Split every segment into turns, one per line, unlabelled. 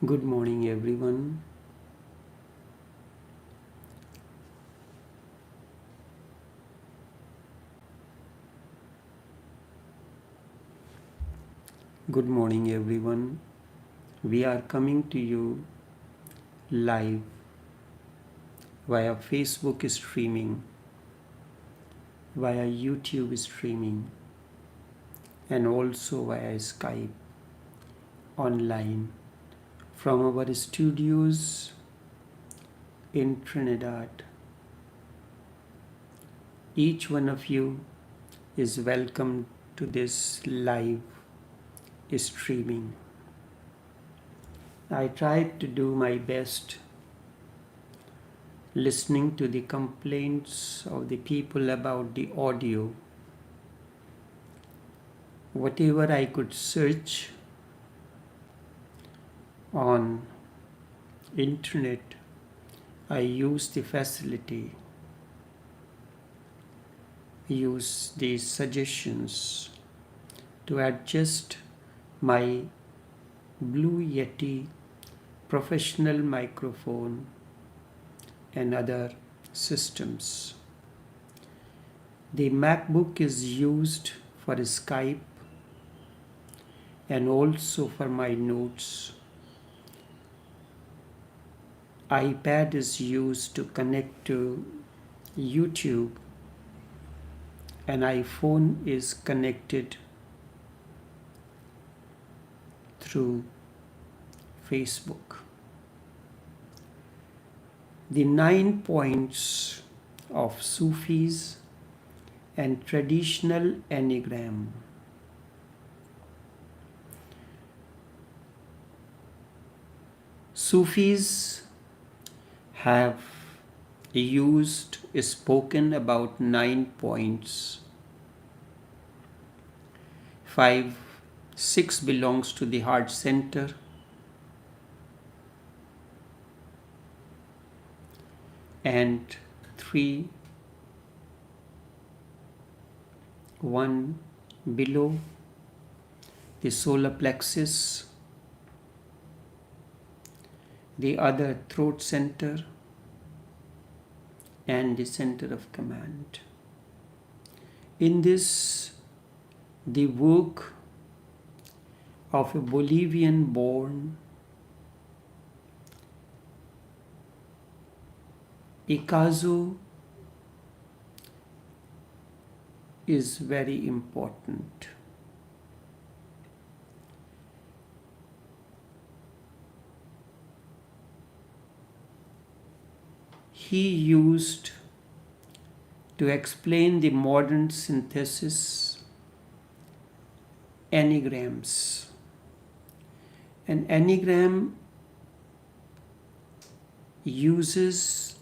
Good morning, everyone. Good morning, everyone. We are coming to you live via Facebook streaming, via YouTube streaming, and also via Skype online from our studios in Trinidad. Each one of you is welcome to this live streaming. I tried to do my best listening to the complaints of the people about the audio. Whatever I could search on internet, I used the facility, used these suggestions to adjust my Blue Yeti professional microphone and other systems. The MacBook is used for Skype and also for my notes. iPad is used to connect to YouTube and iPhone is connected through Facebook. The 9 points of Sufis and traditional enneagram. Sufis have spoken about 9 points. 6 belongs to the heart center, and 1 below the solar plexus, the other throat center, and the center of command. In this, the work of a Bolivian born Picasso is very important. He used to explain the modern synthesis enneagrams. An enneagram uses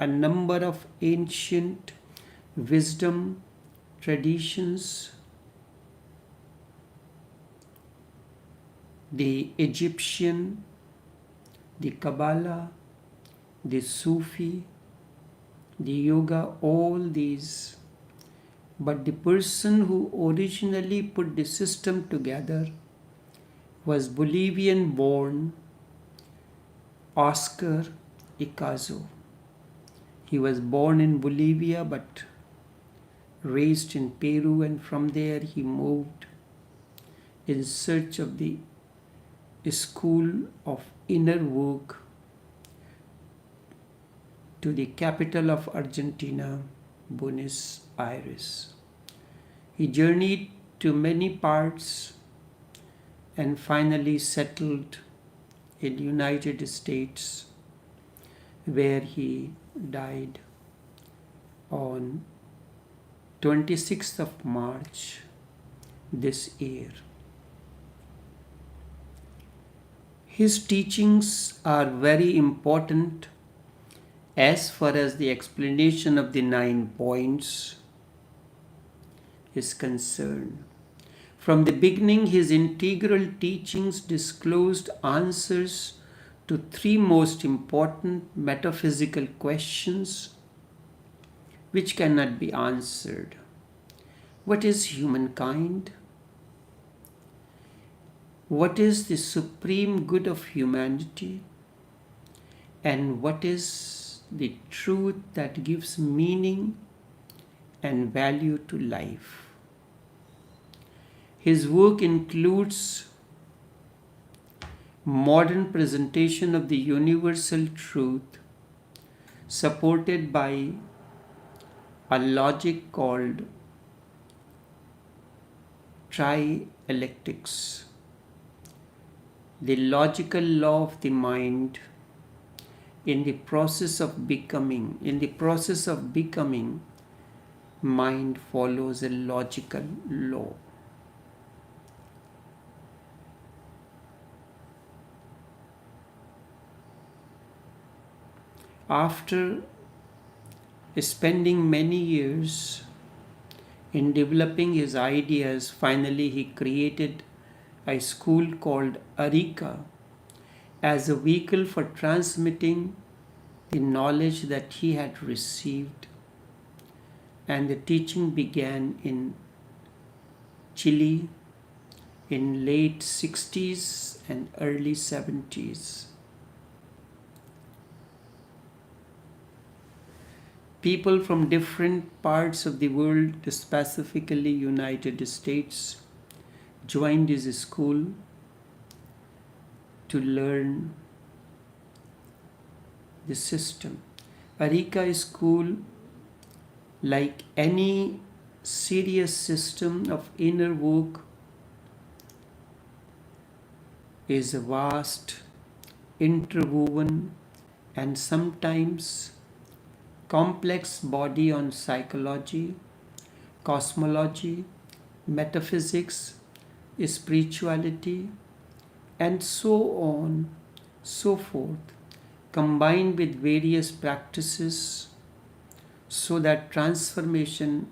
a number of ancient wisdom traditions, the Egyptian, the Kabbalah, the Sufi, the yoga, all these. But the person who originally put the system together was Bolivian born Oscar Picasso. He was born in Bolivia but raised in Peru, and from there he moved in search of the school of inner work to the capital of Argentina, Buenos Aires. He journeyed to many parts and finally settled in the United States, where he died on 26th of March this year. His teachings are very important as far as the explanation of the 9 points is concerned. From the beginning, his integral teachings disclosed answers to 3 most important metaphysical questions which cannot be answered. What is humankind? what is the supreme good of humanity and what is the truth that gives meaning and value to life. His work includes modern presentation of the universal truth supported by a logic called trialectics, the logical law of the mind. In the process of becoming, mind follows a logical law. After spending many years in developing his ideas, finally he created a school called Arika as a vehicle for transmitting the knowledge that he had received. And the teaching began in Chile in late 60s and early 70s. People from different parts of the world, specifically United States, joined his school to learn the system. Arika school, like any serious system of inner work, is a vast, interwoven, and sometimes complex body on psychology, cosmology, metaphysics, spirituality, and so on, so forth, combined with various practices so that transformation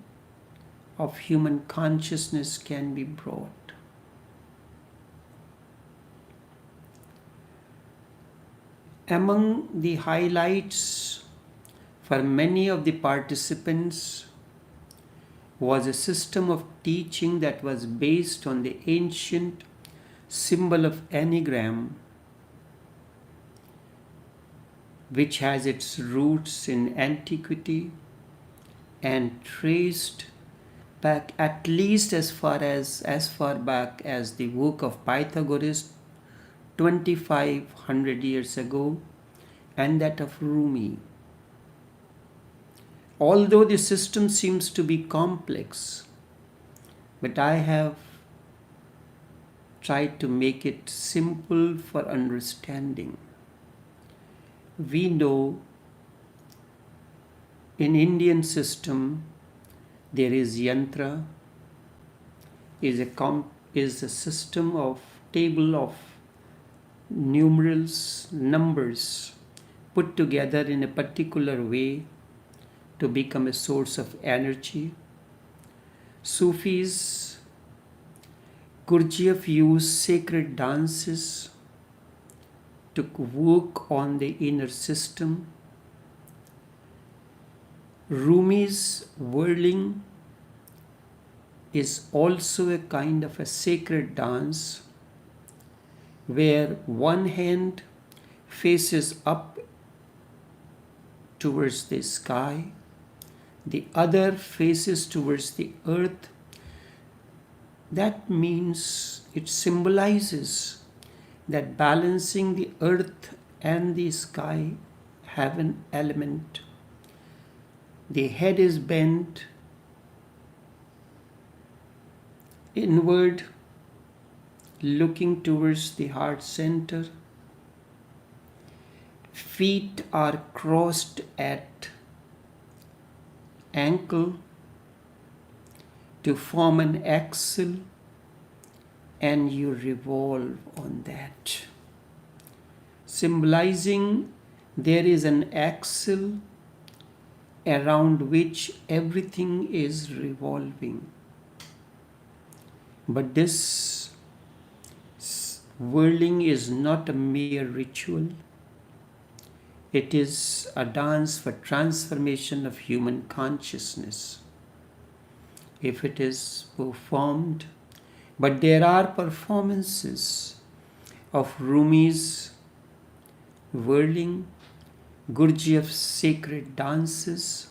of human consciousness can be brought. Among the highlights for many of the participants was a system of teaching that was based on the ancient symbol of enneagram, which has its roots in antiquity and traced back at least as far back as the work of Pythagoras 2500 years ago and that of Rumi. Although the system seems to be complex, but I have tried to make it simple for understanding. We know in Indian system there is yantra, is a system of table of numerals, numbers put together in a particular way to become a source of energy. Sufis, Gurdjieff use sacred dances to work on the inner system. Rumi's whirling is also a kind of a sacred dance where one hand faces up towards the sky, the other faces towards the earth. That means it symbolizes that balancing the earth and the sky have an element. The head is bent inward, looking towards the heart center. Feet are crossed at ankle to form an axle, and you revolve on that, symbolizing there is an axle around which everything is revolving. But this whirling is not a mere ritual. It is a dance for transformation of human consciousness. If it is performed But there are performances of Rumi's whirling, Gurdjieff's sacred dances.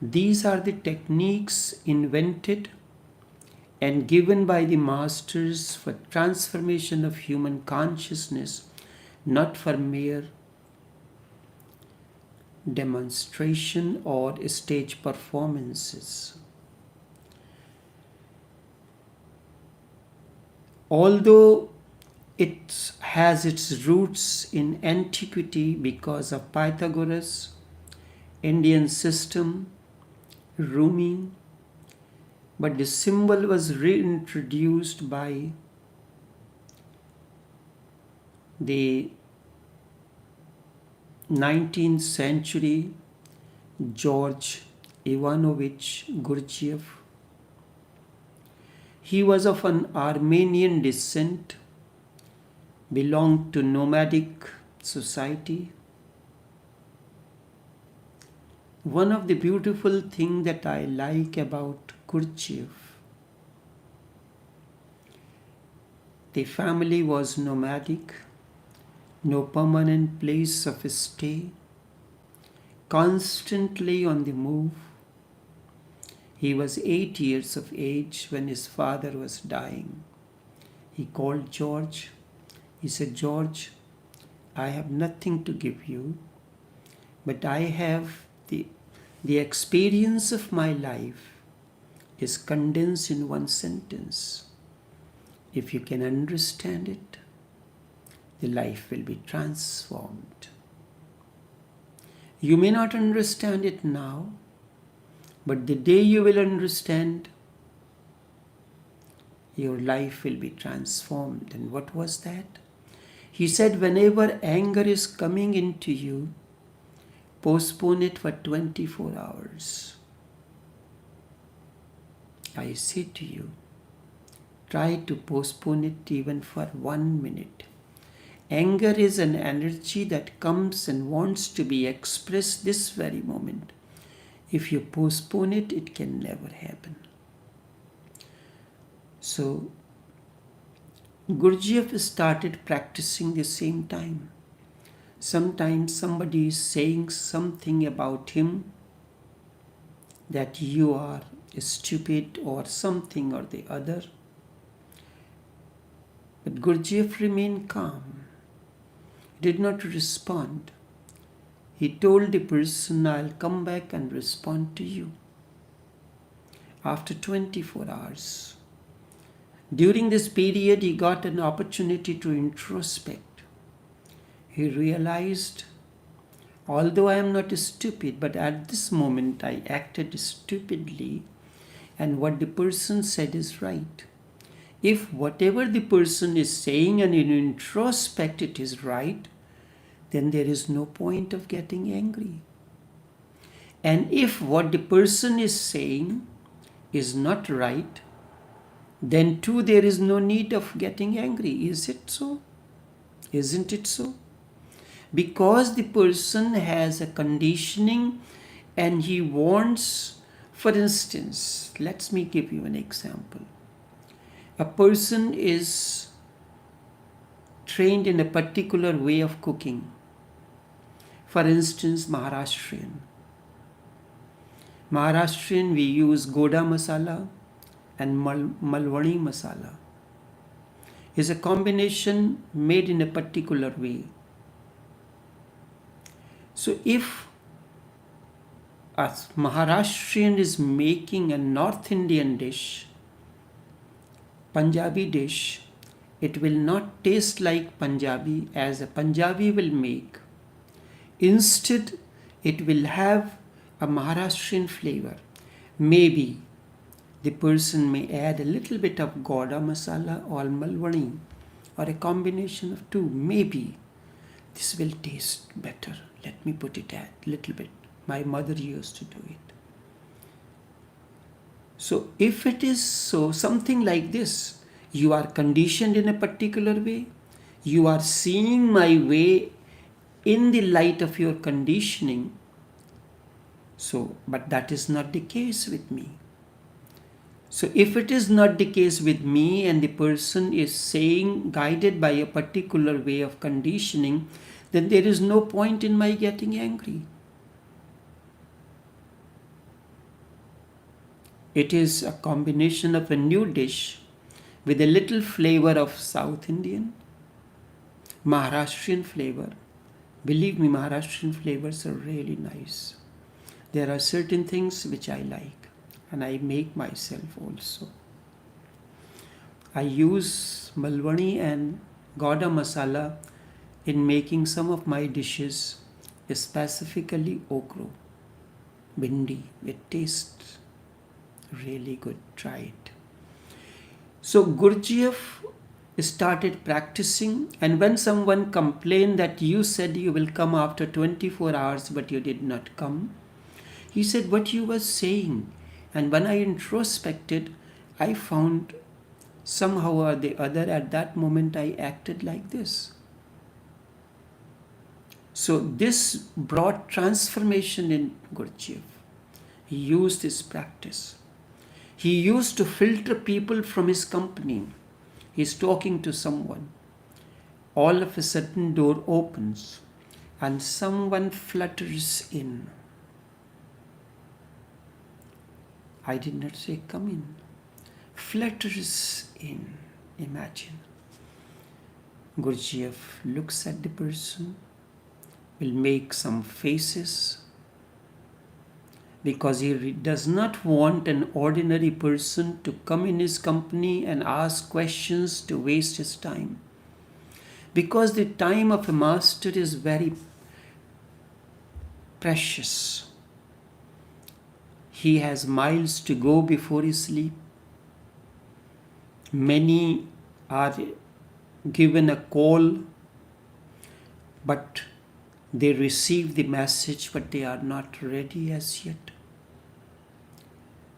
These are the techniques invented and given by the masters for transformation of human consciousness, not for mere demonstration or stage performances. Although it has its roots in antiquity because of Pythagoras, Indian system, Rumi, but the symbol was reintroduced by the 19th century George Ivanovich Gurdjieff. He was of an Armenian descent, belonged to nomadic society. One of the beautiful things that I like about Gurdjieff, the family was nomadic, no permanent place of stay, constantly on the move. He was 8 years of age when his father was dying. He called George. He said, George, I have nothing to give you, but I have the experience of my life is condensed in one sentence. If you can understand it, the life will be transformed. You may not understand it now, but the day you will understand, your life will be transformed. And what was that? He said, whenever anger is coming into you, postpone it for 24 hours. I say to you, try to postpone it even for 1 minute. Anger is an energy that comes and wants to be expressed this very moment. If you postpone it, it can never happen. So, Gurdjieff started practicing the same time. Sometimes somebody is saying something about him that you are stupid or something or the other. But Gurdjieff remained calm, did not respond. He told the person, I'll come back and respond to you after 24 hours. During this period, he got an opportunity to introspect. He realized, although I am not stupid, but at this moment I acted stupidly, and what the person said is right. If whatever the person is saying and in introspect it is right, then there is no point of getting angry. And if what the person is saying is not right, then too there is no need of getting angry. Is it so? Isn't it so? Because the person has a conditioning and he wants, for instance, let me give you an example. A person is trained in a particular way of cooking. For instance, Maharashtrian, we use Goda masala and Malwani masala. It's a combination made in a particular way. So if a Maharashtrian is making a North Indian dish, Punjabi dish, it will not taste like Punjabi as a Punjabi will make. Instead, it will have a Maharashtrian flavor. Maybe the person may add a little bit of Goda masala or Malwani or a combination of two. Maybe this will taste better. Let me put it at a little bit. My mother used to do it. So if it is so, something like this, you are conditioned in a particular way, you are seeing my way in the light of your conditioning. So, but that is not the case with me. So if it is not the case with me and the person is saying, guided by a particular way of conditioning, then there is no point in my getting angry. It is a combination of a new dish with a little flavor of South Indian, Maharashtrian flavor. Believe me, Maharashtrian flavors are really nice. There are certain things which I like, and I make myself also. I use Malwani and Gouda masala in making some of my dishes, specifically okra, bindi. It tastes really good. Try it. So Gurdjieff started practicing, and when someone complained that you said you will come after 24 hours but you did not come, he said what you were saying. And when I introspected, I found somehow or the other at that moment I acted like this. So this brought transformation in Gurdjieff. He used this practice. He used to filter people from his company. He's talking to someone. All of a sudden, door opens and someone flutters in. I did not say come in. Flutters in. Imagine. Gurdjieff looks at the person, will make some faces, because he does not want an ordinary person to come in his company and ask questions to waste his time. Because the time of a master is very precious. He has miles to go before his sleep. Many are given a call, but they receive the message, but they are not ready as yet.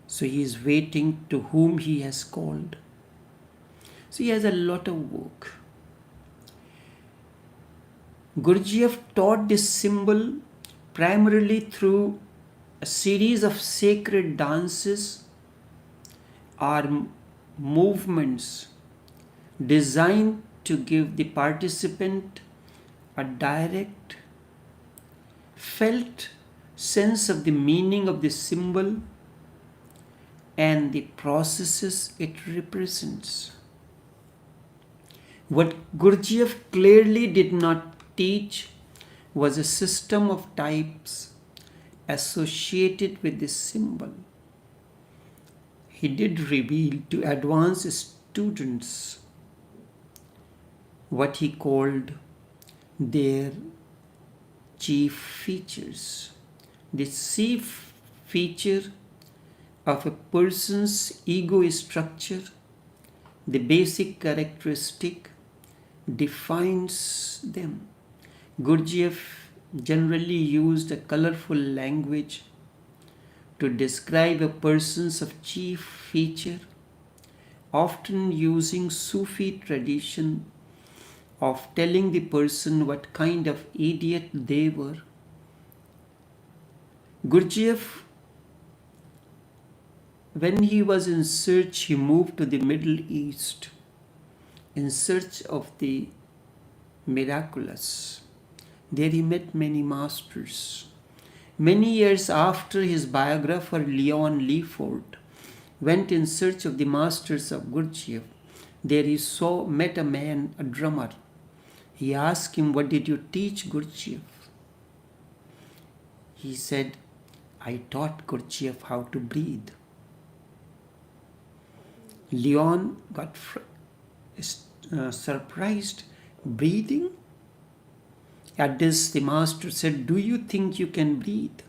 So he is waiting to whom he has called. So he has a lot of work. Gurdjieff taught this symbol primarily through a series of sacred dances or movements designed to give the participant a direct, felt sense of the meaning of the symbol and the processes it represents. What Gurdjieff clearly did not teach was a system of types associated with this symbol. He did reveal to advanced students what he called their chief features. The chief feature of a person's ego structure, the basic characteristic, defines them. Gurdjieff generally used a colorful language to describe a person's chief feature, often using Sufi tradition of telling the person what kind of idiot they were. Gurdjieff, when he was in search, he moved to the Middle East in search of the miraculous. There he met many masters. Many years after, his biographer Leon Lefort went in search of the masters of Gurdjieff. There he met a man, a drummer. He asked him, "What did you teach Gurdjieff?" He said, "I taught Gurdjieff how to breathe." Leon got surprised. Breathing? At this, the master said, "Do you think you can breathe?"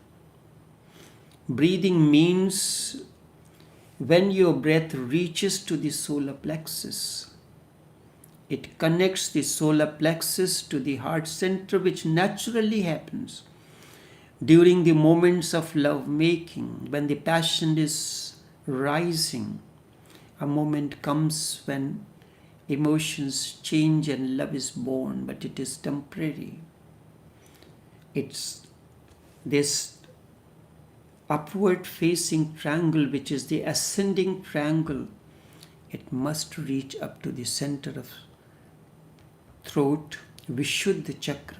Breathing means when your breath reaches to the solar plexus. It connects the solar plexus to the heart center, which naturally happens during the moments of love making, when the passion is rising. A moment comes when emotions change and love is born, but it is temporary. It's this upward facing triangle, which is the ascending triangle, it must reach up to the center of throat, Vishuddha chakra,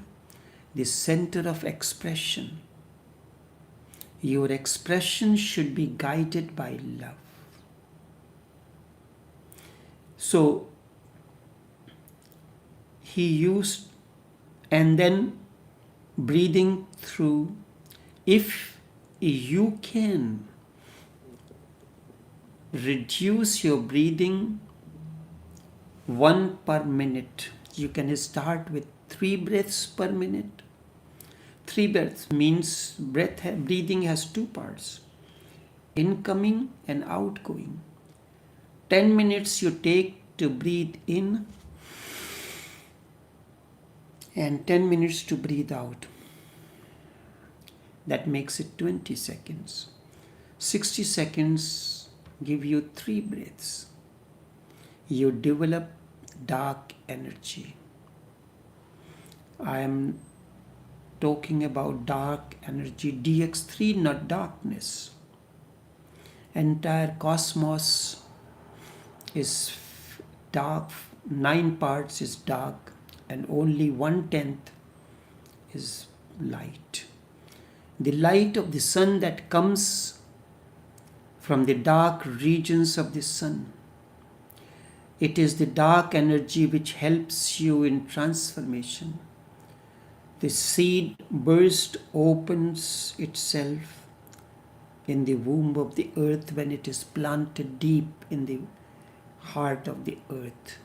the center of expression. Your expression should be guided by love. So he used, and then breathing through. If you can reduce your breathing 1 per minute, you can start with 3 breaths per minute. 3 breaths means breathing has 2 parts, incoming and outgoing. 10 minutes you take to breathe in and 10 minutes to breathe out. That makes it 20 seconds. 60 seconds give you 3 breaths. You develop dark energy. I am talking about dark energy, DX3, not darkness. Entire cosmos is dark, 9 parts is dark, and only 1/10 is light. The light of the sun that comes from the dark regions of the sun. It is the dark energy which helps you in transformation. The seed burst opens itself in the womb of the earth when it is planted deep in the heart of the earth.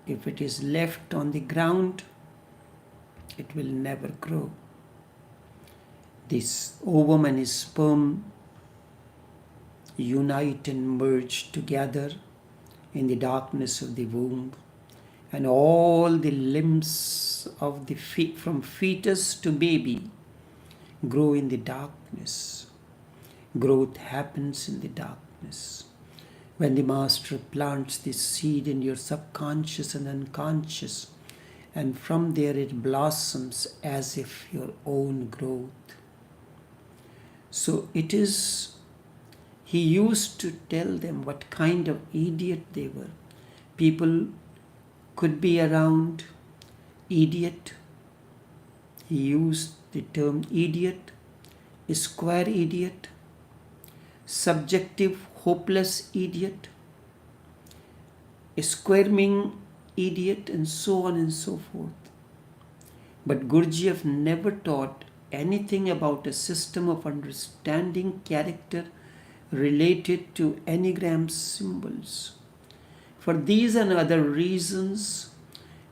If it is left on the ground, it will never grow. This ovum and his sperm unite and merge together in the darkness of the womb, and all the limbs of the from fetus to baby grow in the darkness. Growth happens in the darkness. When the master plants this seed in your subconscious and unconscious, and from there it blossoms as if your own growth. So it is, he used to tell them what kind of idiot they were. People could be around, idiot. He used the term idiot, square idiot, subjective hopeless idiot, squirming idiot, and so on and so forth. But Gurdjieff never taught anything about a system of understanding character related to enneagram symbols. For these and other reasons,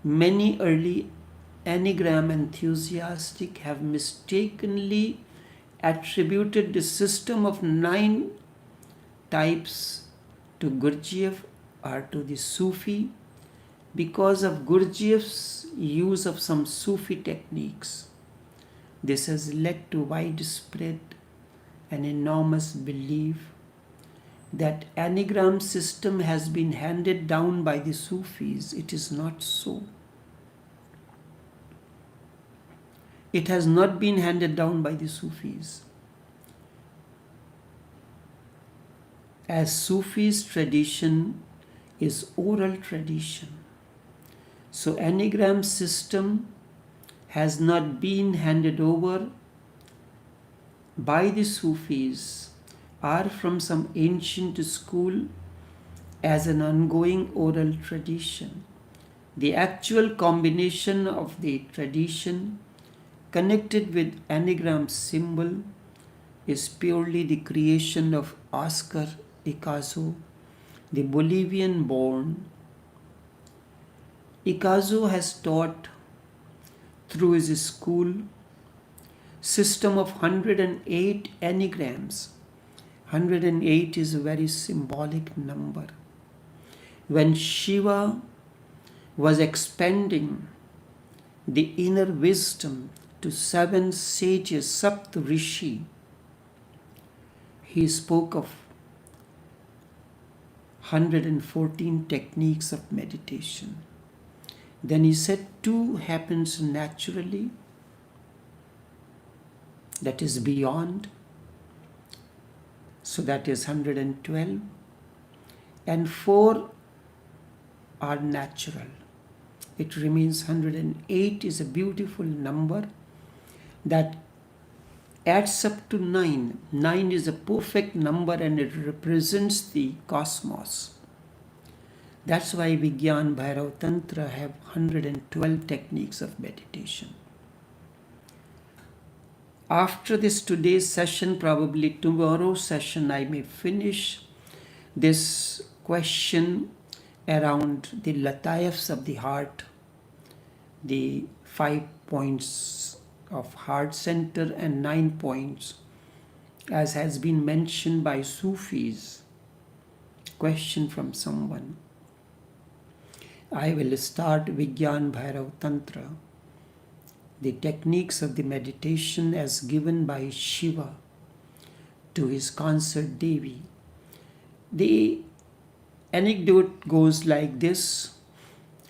many early enneagram enthusiasts have mistakenly attributed the system of 9 types to Gurdjieff or to the Sufi because of Gurdjieff's use of some Sufi techniques. This has led to widespread and enormous belief that enneagram system has been handed down by the Sufis. It is not so. It has not been handed down by the Sufis. As Sufis' tradition is oral tradition. So enneagram system has not been handed over by the Sufis or from some ancient school as an ongoing oral tradition. The actual combination of the tradition connected with enneagram symbol is purely the creation of Oscar Icazo, the Bolivian born. Icazo has taught through his school system of 108 enneagrams. 108 is a very symbolic number. When Shiva was expanding the inner wisdom to 7 sages, Sapt Rishi, he spoke of 114 techniques of meditation. Then he said 2 happens naturally, that is beyond, So that is 112. And 4 are natural. It remains 108 is a beautiful number that adds up to 9. 9 is a perfect number and it represents the cosmos. That's why Vigyan Bhairav Tantra have 112 techniques of meditation. After this today's session, probably tomorrow's session, I may finish this question around the lataifs of the heart, the 5 points of heart center and 9 points, as has been mentioned by Sufis. Question from someone. I will start Vigyan Bhairav Tantra, the techniques of the meditation as given by Shiva to his consort Devi. The anecdote goes like this.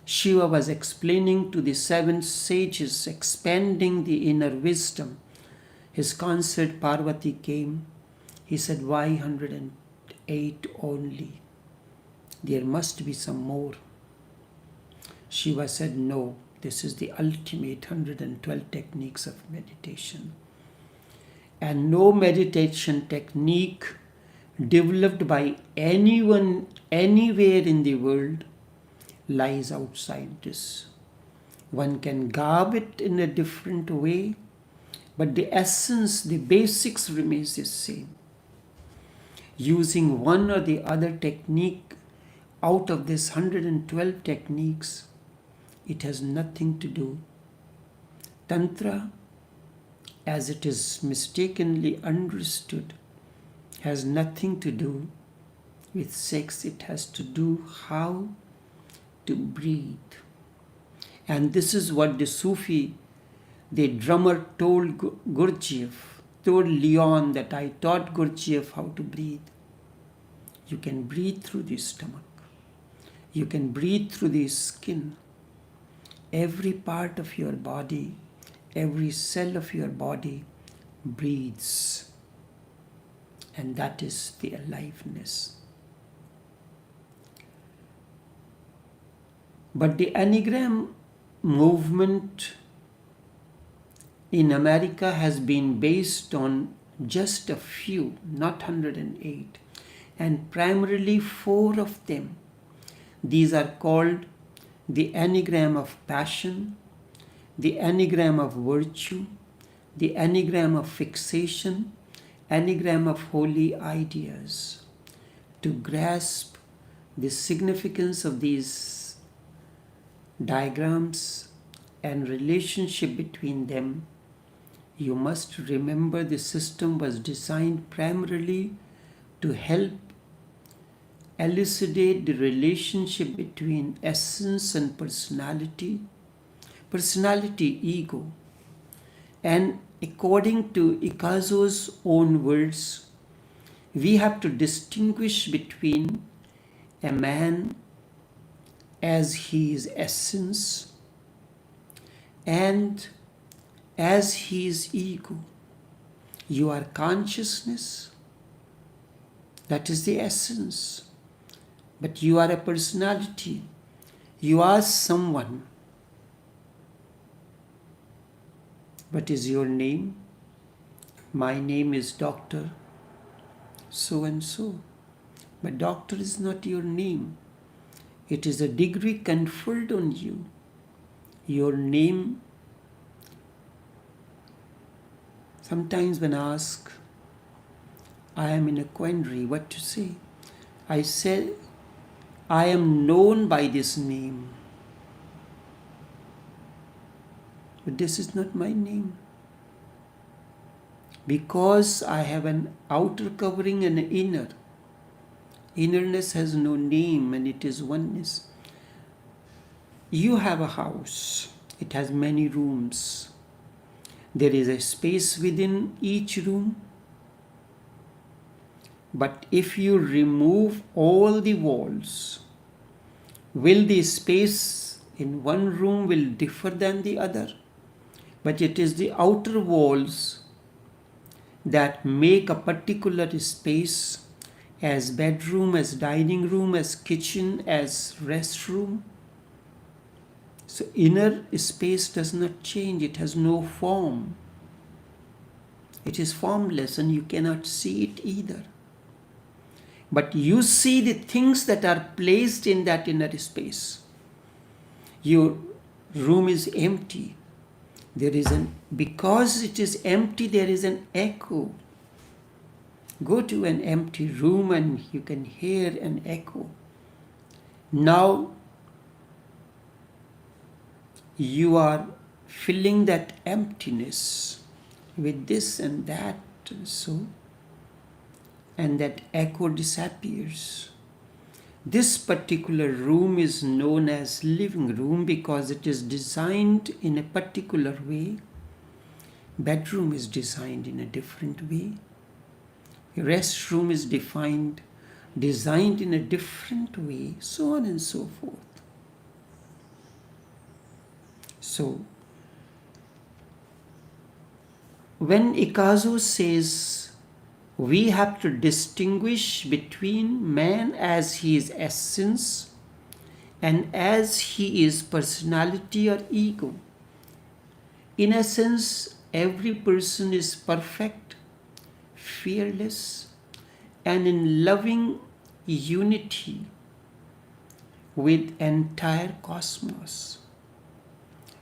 Shiva was explaining to the 7 sages, expanding the inner wisdom. His consort Parvati came. He said, why 108 only? There must be some more. Shiva said, no, this is the ultimate 112 techniques of meditation. And no meditation technique developed by anyone, anywhere in the world, lies outside this. One can garb it in a different way, but the essence, the basics remains the same. Using one or the other technique out of this 112 techniques, it has nothing to do. Tantra, as it is mistakenly understood, has nothing to do with sex. It has to do how to breathe. And this is what the Sufi, the drummer, told Gurdjieff, told Leon, that I taught Gurdjieff how to breathe. You can breathe through the stomach. You can breathe through the skin. Every part of your body, every cell of your body breathes. And that is the aliveness. But the enneagram movement in America has been based on just a few, not 108, and primarily 4 of them. These are called the enneagram of passion, the enneagram of virtue, the enneagram of fixation, enneagram of holy ideas. To grasp the significance of these diagrams and relationship between them, you must remember the system was designed primarily to help elucidate the relationship between essence and personality, ego. And according to Ikazo's own words, we have to distinguish between a man as he is essence and as he is ego. You are consciousness, that is the essence. But you are a personality. You are someone. What is your name? My name is Dr. So and so. But doctor is not your name. It is a degree conferred on you. Your name, sometimes when asked, I am in a quandary, what to say? I said, I am known by this name. But this is not my name. Because I have an outer covering and an inner. Innerness has no name and it is oneness. You have a house. It has many rooms. There is a space within each room. But if you remove all the walls, will the space in one room will differ than the other? But it is the outer walls that make a particular space as bedroom, as dining room, as kitchen, as restroom. So inner space does not change, it has no form. It is formless and you cannot see it either. But you see the things that are placed in that inner space. Your room is empty. Because it is empty, there is an echo. Go to an empty room and you can hear an echo. Now you are filling that emptiness with this and that, and that echo disappears. This particular room is known as living room because it is designed in a particular way. Bedroom is designed in a different way. Restroom is designed in a different way, so on and so forth. So, when Ikazu says we have to distinguish between man as he is essence and as he is personality or ego, in essence, every person is perfect, fearless, and in loving unity with entire cosmos.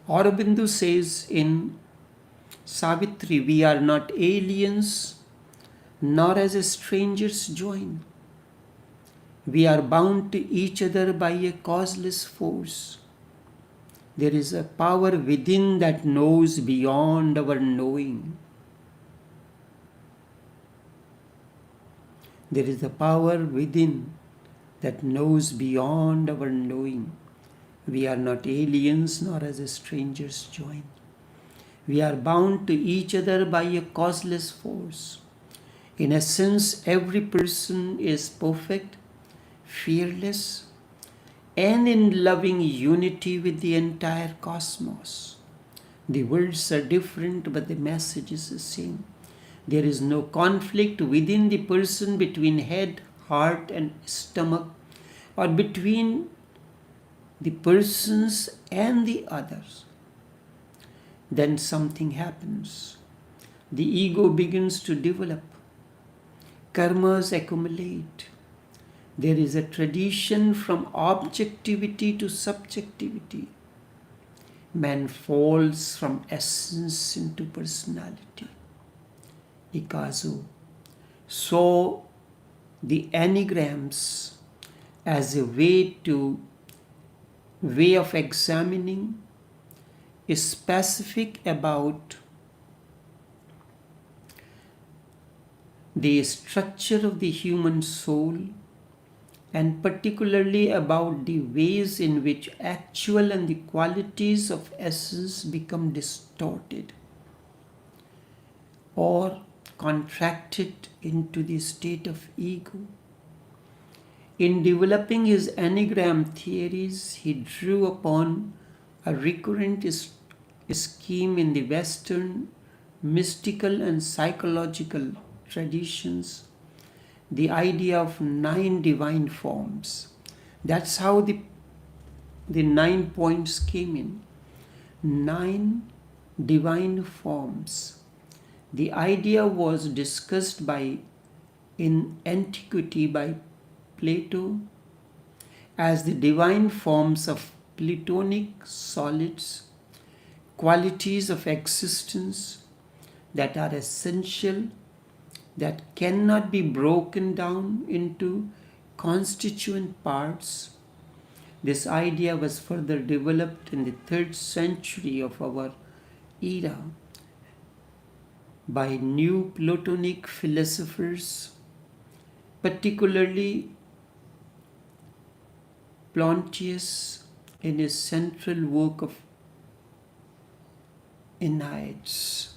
Aurobindo says in Savitri, we are not aliens, nor as strangers join. We are bound to each other by a causeless force. There is a power within that knows beyond our knowing. There is a power within that knows beyond our knowing. We are not aliens nor as strangers join. We are bound to each other by a causeless force. In essence, every person is perfect, fearless, and in loving unity with the entire cosmos. The words are different, but the message is the same. There is no conflict within the person between head, heart, and stomach, or between the persons and the others. Then something happens. The ego begins to develop. Karmas accumulate. There is a tradition from objectivity to subjectivity. Man falls from essence into personality. Ikazu saw the enneagrams as a way of examining is specific about the structure of the human soul and particularly about the ways in which actual and the qualities of essence become distorted or contracted into the state of ego. In developing his enneagram theories, he drew upon a recurrent scheme in the Western mystical and psychological traditions, the idea of 9 divine forms. That's how the 9 points came in. 9 divine forms. The idea was discussed in antiquity by Plato as the divine forms of Platonic solids, qualities of existence that are essential, that cannot be broken down into constituent parts. This idea was further developed in the 3rd century of our era by new Platonic philosophers, particularly Plotinus in his central work of Enneagrams.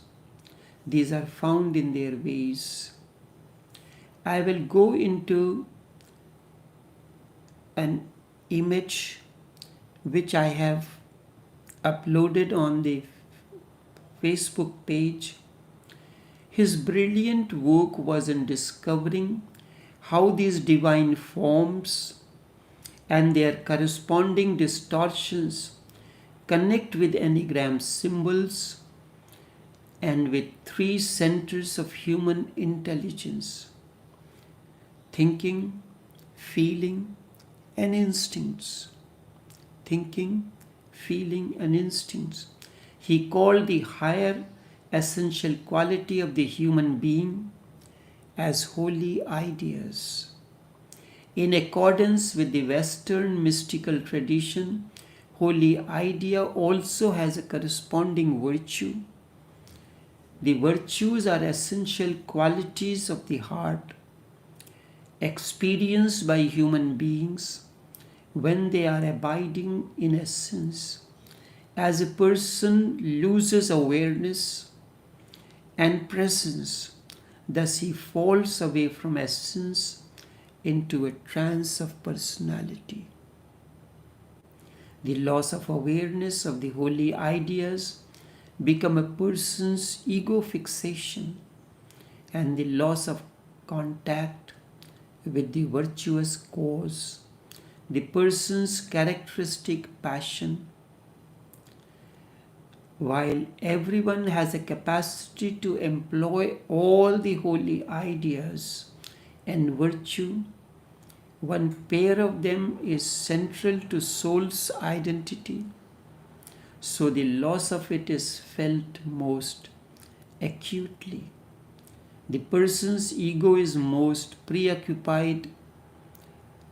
These are found in their ways. I will go into an image which I have uploaded on the Facebook page. His brilliant work was in discovering how these divine forms and their corresponding distortions connect with enneagram symbols and with three centers of human intelligence: thinking, feeling, and instincts. Thinking, feeling, and instincts. He called the higher essential quality of the human being as holy ideas. In accordance with the Western mystical tradition, holy idea also has a corresponding virtue. The virtues are essential qualities of the heart, experienced by human beings when they are abiding in essence. As a person loses awareness and presence, thus he falls away from essence into a trance of personality. The loss of awareness of the holy ideas become a person's ego fixation, and the loss of contact with the virtuous cause, the person's characteristic passion. While everyone has a capacity to employ all the holy ideas and virtue, one pair of them is central to soul's identity, so the loss of it is felt most acutely. The person's ego is most preoccupied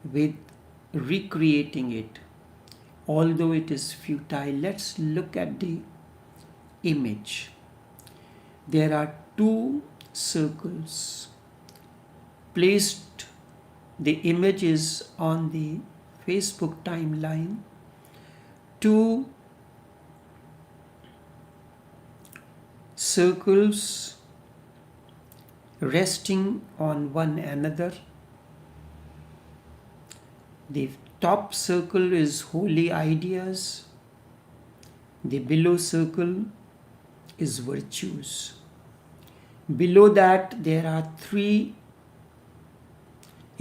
with recreating it, although it is futile. Let's look at the image. There are two circles placed. The image is on the Facebook timeline. Two circles resting on one another. The top circle is holy ideas. The below circle is virtues. Below that there are three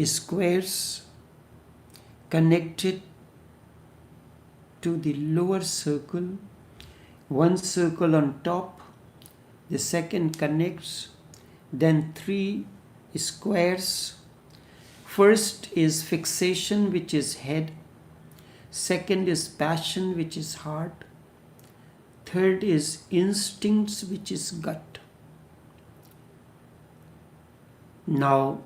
squares connected to the lower circle. One circle on top, the second connects, then three squares. First is fixation, which is head. Second is passion, which is heart. Third is instincts, which is gut. Now,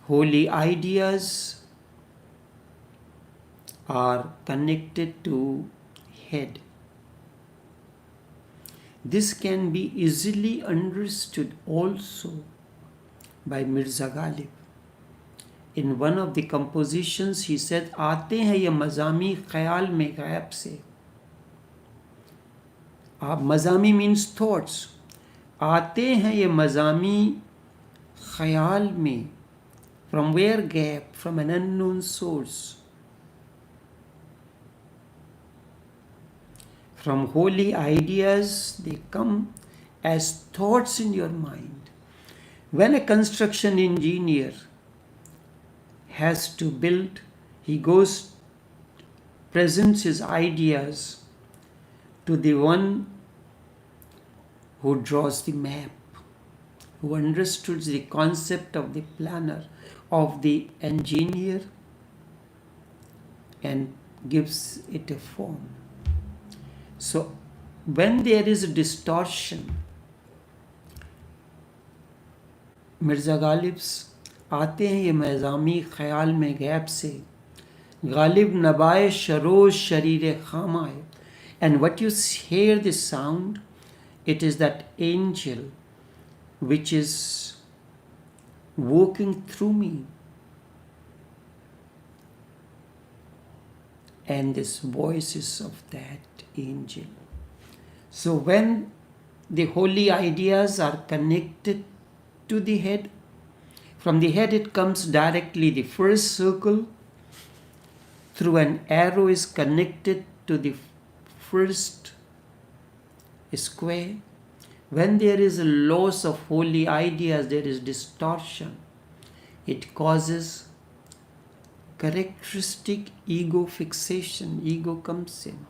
holy ideas are connected to head. This can be easily understood also by Mirza Ghalib. In one of the compositions he said, आते हैं ये मज़ामी ख्याल में गैब से. मज़ामी means thoughts. आते हैं ये मज़ामी ख्याल में. From where gap? From an unknown source. From holy ideas, they come as thoughts in your mind. When a construction engineer has to build, he presents his ideas to the one who draws the map, who understood the concept of the planner, of the engineer, and gives it a form. So when there is a distortion, Mirza गालिब्स आते हैं ये मज़ामी ख्याल में गैब से, गालिब नबाए शरोज शरीर खामाए. And what you hear this sound, it is that angel which is walking through me. And this voice is of that angel. So when the holy ideas are connected to the head, from the head it comes directly. The first circle through an arrow is connected to the first square. When there is a loss of holy ideas, there is distortion. It causes characteristic ego fixation. Ego comes in.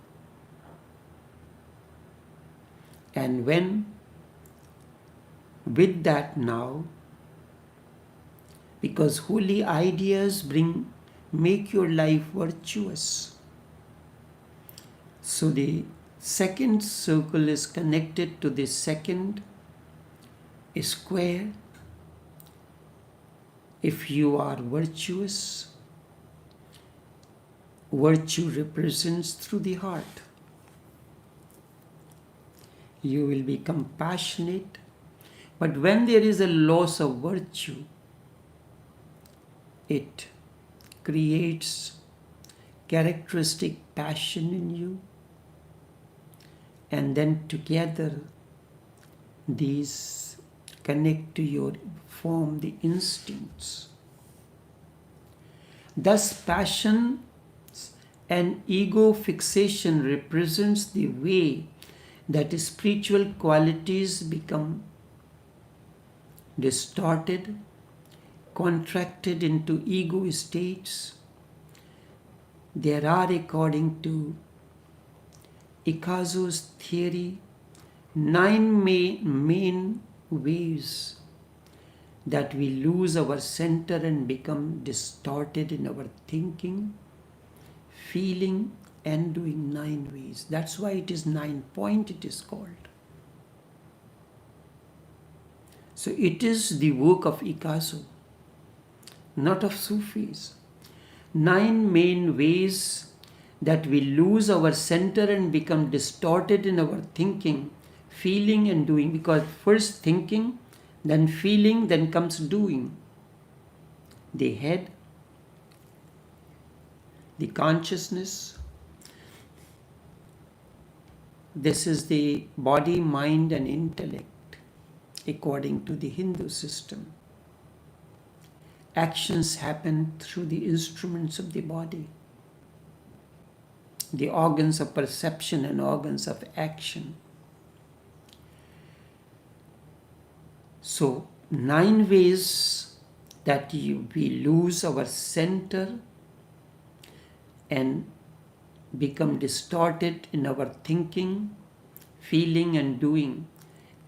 And when with that now, because holy ideas make your life virtuous. So the second circle is connected to the second square. If you are virtuous, virtue represents through the heart. You will be compassionate. But when there is a loss of virtue, it creates characteristic passion in you. And then together, these connect to form the instincts. Thus, passion and ego fixation represents the way that spiritual qualities become distorted, contracted into ego states. There are, according to Ikazu's theory, 9 main ways that we lose our center and become distorted in our thinking, feeling, and doing. 9 ways. That's why it is 9-point, it is called. So it is the work of Ikazu, not of Sufis. 9 main ways that we lose our center and become distorted in our thinking, feeling, and doing. Because first thinking, then feeling, then comes doing. The head, the consciousness. This is the body, mind, and intellect, according to the Hindu system. Actions happen through the instruments of the body, the organs of perception and organs of action. So, 9 ways that we lose our center and become distorted in our thinking, feeling, and doing.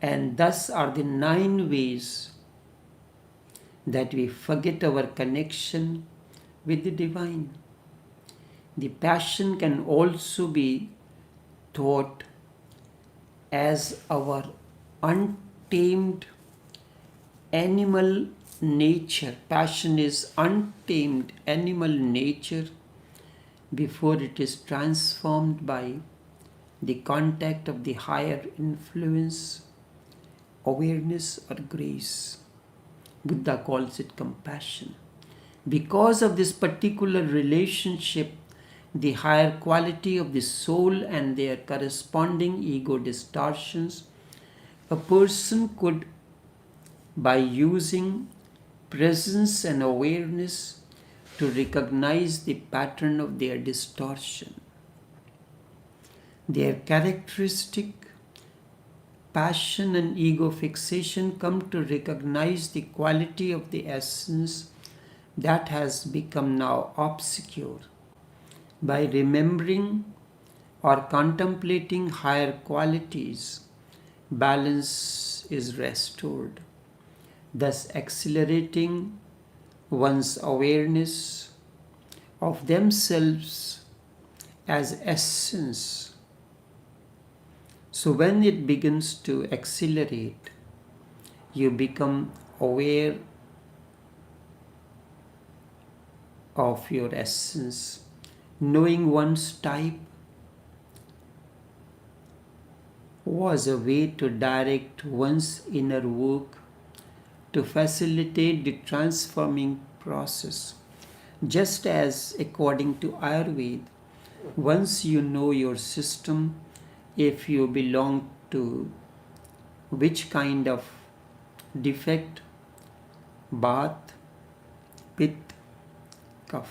And thus are the 9 ways that we forget our connection with the divine. The passion can also be thought as our untamed animal nature. Passion is untamed animal nature before it is transformed by the contact of the higher influence, awareness, or grace. Buddha calls it compassion. Because of this particular relationship, the higher quality of the soul and their corresponding ego distortions, a person could, by using presence and awareness, to recognize the pattern of their distortion. Their characteristic passion and ego fixation come to recognize the quality of the essence that has become now obscure. By remembering or contemplating higher qualities, balance is restored, thus accelerating one's awareness of themselves as essence. So when it begins to accelerate, you become aware of your essence. Knowing one's type was a way to direct one's inner work to facilitate the transforming process. Just as, according to Ayurveda, once you know your system, if you belong to which kind of defect, Vata, Pitta, Kapha,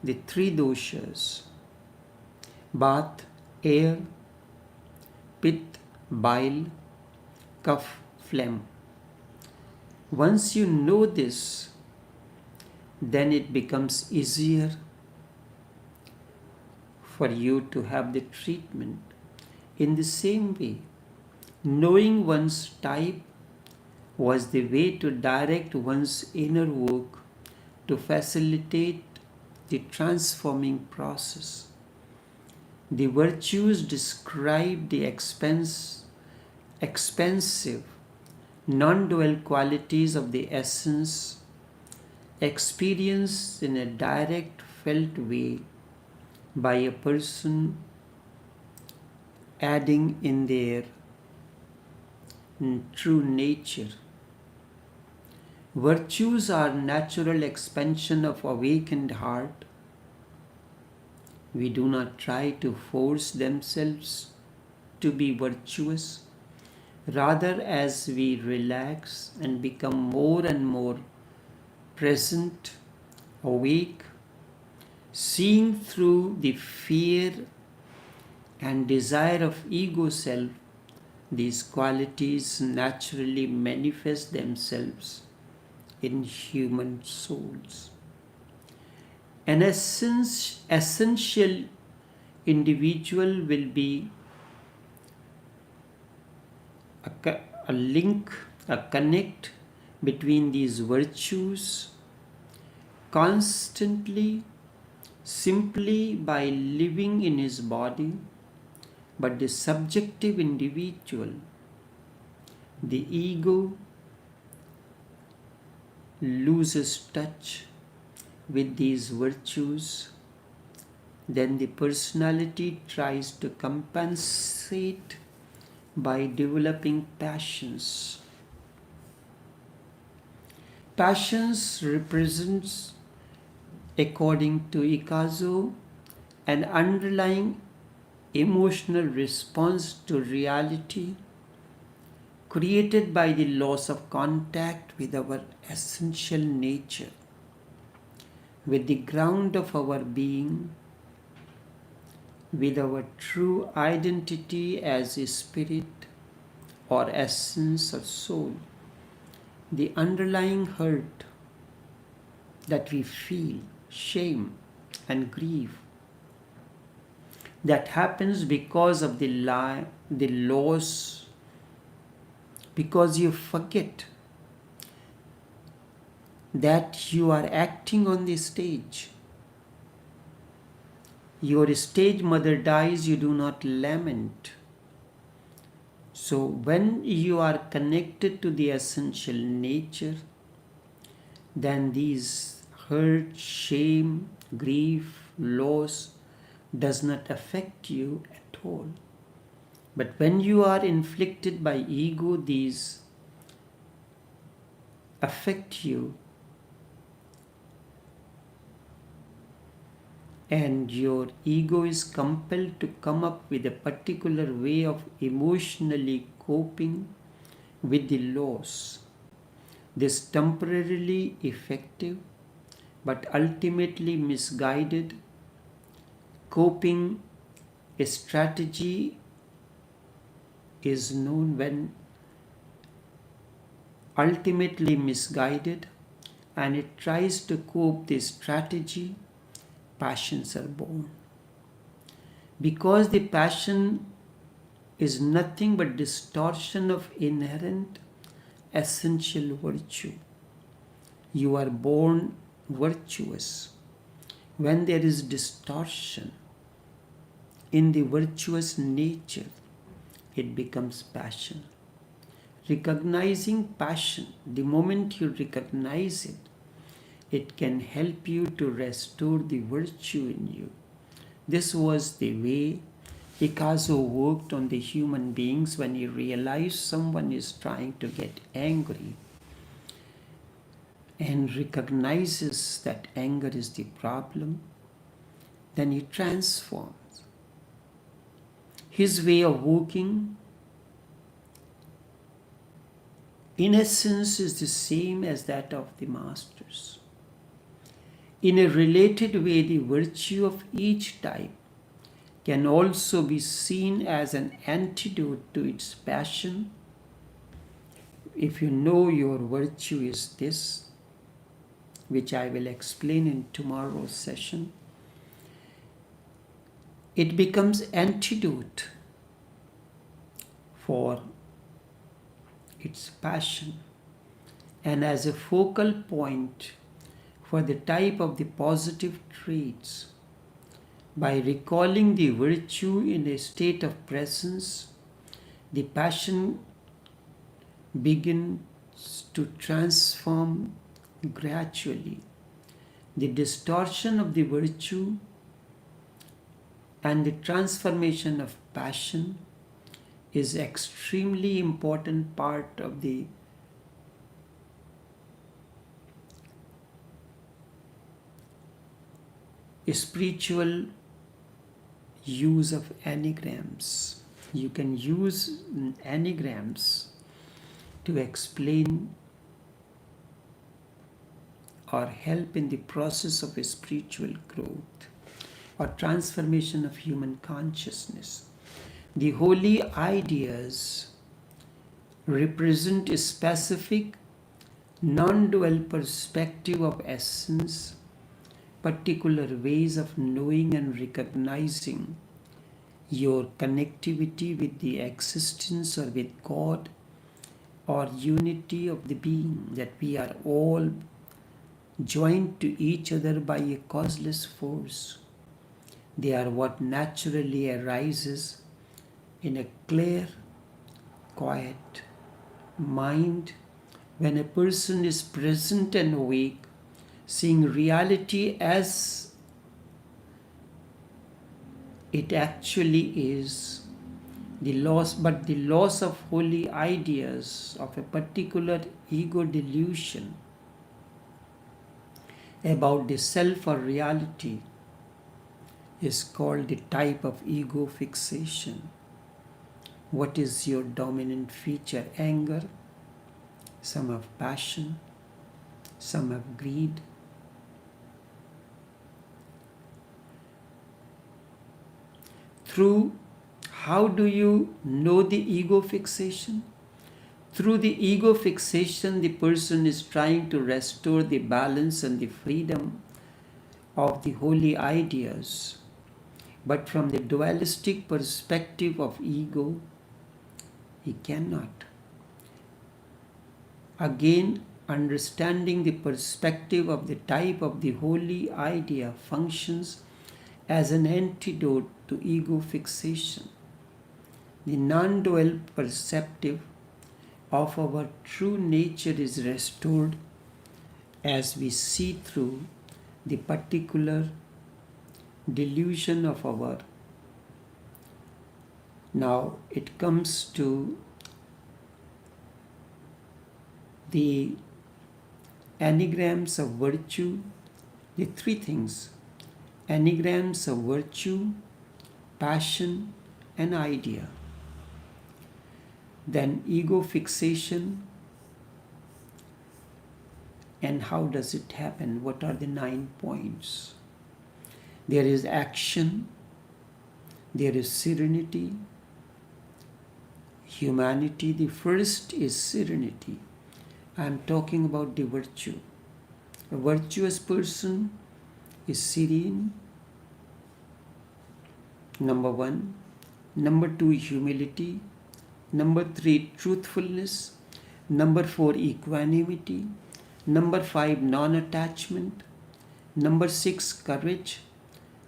the 3 doshas, Vata, air, Pitta, bile, cough, phlegm. Once you know this, then it becomes easier for you to have the treatment. In the same way, knowing one's type was the way to direct one's inner work to facilitate the transforming process. The virtues describe the expensive, non-dual qualities of the essence experienced in a direct, felt way by a person adding in their true nature. Virtues are natural expansion of awakened heart. We do not try to force themselves to be virtuous. Rather, as we relax and become more and more present, awake, seeing through the fear and desire of ego self, these qualities naturally manifest themselves in human souls. An essential individual will be a link, a connect between these virtues constantly, simply by living in his body. But the subjective individual, the ego, loses touch with these virtues. Then the personality tries to compensate by developing passions. Passions represents, according to Ikazo, an underlying emotional response to reality created by the loss of contact with our essential nature, with the ground of our being, with our true identity as a spirit or essence or soul. The underlying hurt that we feel, shame and grief, that happens because of the loss, because you forget that you are acting on the stage. Your stage mother dies, you do not lament. So when you are connected to the essential nature, then these hurt, shame, grief, loss does not affect you at all. But when you are inflicted by ego, these affect you, and your ego is compelled to come up with a particular way of emotionally coping with the loss. This temporarily effective but ultimately misguided coping strategy is known when ultimately misguided, and it tries to cope this strategy. Passions are born. Because the passion is nothing but distortion of inherent essential virtue. You are born virtuous. When there is distortion in the virtuous nature, it becomes passion. Recognizing passion, the moment you recognize it, it can help you to restore the virtue in you. This was the way Picasso worked on the human beings when he realized someone is trying to get angry and recognizes that anger is the problem. Then he transforms. His way of working, in essence, is the same as that of the masters. In a related way, the virtue of each type can also be seen as an antidote to its passion if you know your virtue is this, which I will explain in tomorrow's session, it becomes antidote for its passion and as a focal point for the type of the positive traits. By recalling the virtue in a state of presence, the passion begins to transform gradually. The distortion of the virtue and the transformation of passion is extremely important part of the spiritual use of enneagrams. You can use enneagrams to explain or help in the process of a spiritual growth or transformation of human consciousness. The holy ideas represent a specific non-dual perspective of essence, particular ways of knowing and recognizing your connectivity with the existence or with God or unity of the being, that we are all joined to each other by a causeless force. They are what naturally arises in a clear, quiet mind when a person is present and awake, seeing reality as it actually is. The loss of holy ideas of a particular ego delusion about the self or reality is called the type of ego fixation. What is your dominant feature? Anger. Some have passion. Some have greed. Through how do you know the ego fixation? Through the ego fixation, the person is trying to restore the balance and the freedom of the holy ideas. But from the dualistic perspective of ego, he cannot. Again, understanding the perspective of the type of the holy idea functions as an antidote to ego fixation. The non-dual perspective of our true nature is restored as we see through the particular delusion of our. Now it comes to the enneagrams of virtue, the three things: enneagrams of virtue, passion, and idea. Then ego fixation, and how does it happen? What are the 9 points? There is action, there is serenity, humanity. The first is serenity. I am talking about the virtue. A virtuous person is serene. Number 1. Number 2, humility. Number 3, truthfulness. Number 4, equanimity. Number 5, non-attachment. Number 6, courage.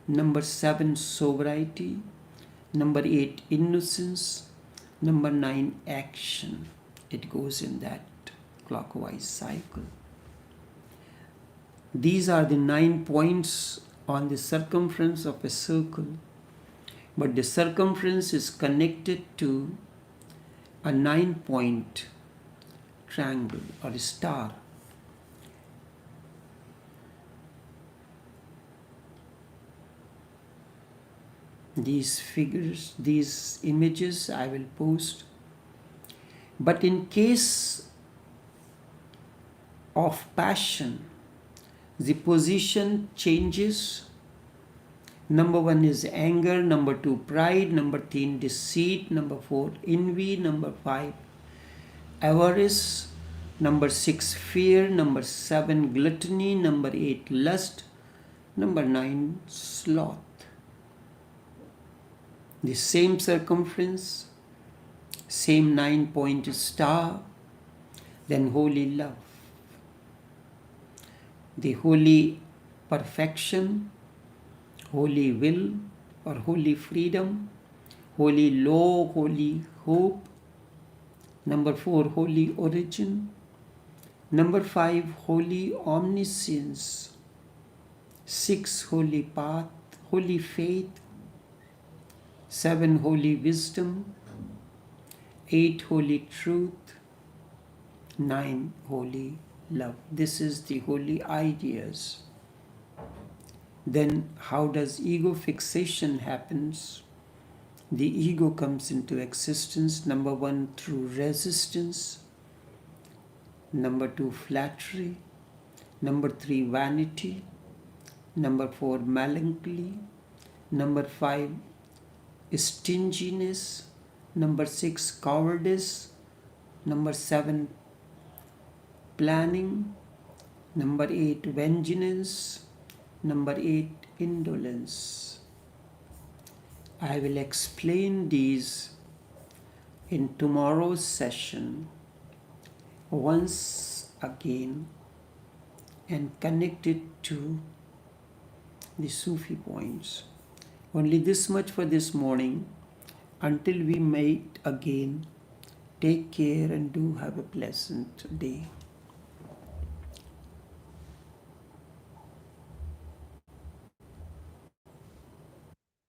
Number 7, sobriety. Number 8, innocence. Number 9, action. It goes in that clockwise cycle. These are the 9 points on the circumference of a circle, but the circumference is connected to a 9-point triangle or a star. These figures, these images I will post. But in case of passion, the position changes. Number 1 is anger, number 2 pride, number 3 deceit, number 4 envy, number 5 avarice. Number 6, fear. Number 7, gluttony. Number 8, lust. Number 9, sloth. The same circumference, same 9-point star, then holy love. The holy perfection, holy will or holy freedom, holy law, holy hope. Number 4, holy origin. Number 5, holy omniscience. 6, holy path, holy faith. 7, holy wisdom. 8, holy truth. 9, holy love. This is the holy ideas. Then how does ego fixation happens? The ego comes into existence, number 1, through resistance. Number 2, flattery. Number 3, vanity. Number 4, melancholy. Number 5, stinginess. Number 6, cowardice. Number 7, planning. Number 8, vengeance. Number 8, indolence. I will explain these in tomorrow's session once again and connect it to the Sufi points. Only this much for this morning. Until we meet again, take care and do have a pleasant day.